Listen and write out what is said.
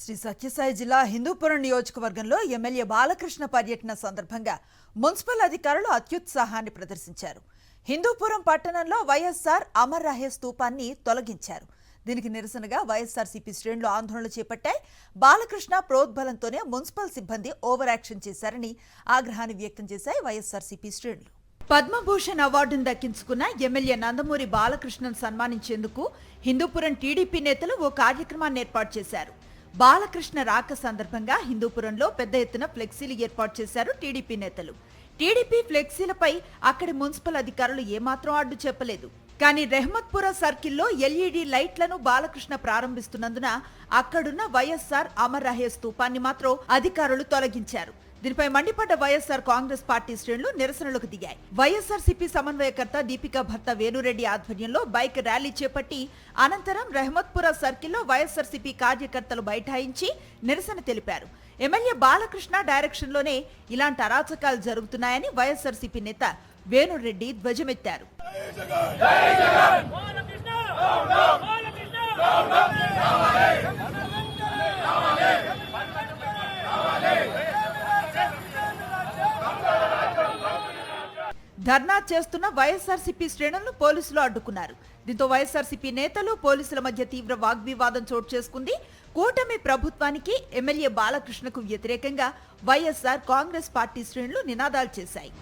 శ్రీ సత్యసాయి జిల్లా హిందూపురం నియోజకవర్గంలో ఎమ్మెల్యే బాలకృష్ణ పర్యటన సందర్భంగా మున్సిపల్ అధికారులు అత్యుత్సాహాన్ని ప్రదర్శించారు. హిందూపురం పట్టణంలో వైఎస్ఆర్ అమర్ రహే స్తూపాన్ని తొలగించారు. దీనికి నిరసనగా వైఎస్ఆర్సీపీ శ్రేణులు ఆందోళన చేపట్టాయి. బాలకృష్ణ ప్రోద్బలంతోనే మున్సిపల్ సిబ్బంది ఓవర్ యాక్షన్ చేశారని ఆగ్రహాన్ని వ్యక్తం చేశాయి వైఎస్ఆర్సీపీ శ్రేణులు. పద్మభూషణ్ అవార్డును దక్కించుకున్న ఎమ్మెల్యే నందమూరి బాలకృష్ణను సన్మానించేందుకు హిందూపురం టీడీపీ నేతలు ఓ కార్యక్రమాన్ని ఏర్పాటు చేశారు. బాలకృష్ణ రాక సందర్భంగా హిందూపురంలో పెద్ద ఎత్తున ఫ్లెక్సీలు ఏర్పాటు చేశారు టీడీపీ నేతలు. టీడీపీ ఫ్లెక్సీలపై అక్కడి మున్సిపల్ అధికారులు ఏమాత్రం అడ్డు చెప్పలేదు. కానీ రెహ్మత్పుర సర్కిల్లో ఎల్ఈడీ లైట్లను బాలకృష్ణ ప్రారంభిస్తున్నందున అక్కడున్న వైఎస్ఆర్ అమర్ రహే స్తూపాన్ని మాత్రం అధికారులు తొలగించారు. దీనిపై మండిపడ్డ వైఎస్ఆర్ కాంగ్రెస్ పార్టీ శ్రేణులు నిరసనలకు దిగాయి. వైఎస్ఆర్సీపీ సమన్వయకర్త దీపికా భర్త వేణురెడ్డి ఆధ్వర్యంలో బైక్ ర్యాలీ చేపట్టి అనంతరం రెహ్మత్పుర సర్కిల్లో వైఎస్ఆర్సీపీ కార్యకర్తలు బైఠాయించి నిరసన తెలిపారు. ఎమ్మెల్యే బాలకృష్ణ డైరెక్షన్లోనే ఇలాంటి అరాచకాలు జరుగుతున్నాయని వైఎస్ఆర్సీపీ నేత వేణురెడ్డి ధ్వజమెత్తారు. ధర్నా చేస్తున్న వైఎస్ఆర్సీపీ శ్రేణులను పోలీసులు అడ్డుకున్నారు. దీంతో వైఎస్ఆర్సీపీ నేతలు పోలీసుల మధ్య తీవ్ర వాగ్వివాదం చోటు చేసుకుంది. కూటమి ప్రభుత్వానికి ఎమ్మెల్యే బాలకృష్ణకు వ్యతిరేకంగా వైఎస్ఆర్ కాంగ్రెస్ పార్టీ శ్రేణులు నినాదాలు చేశాయి.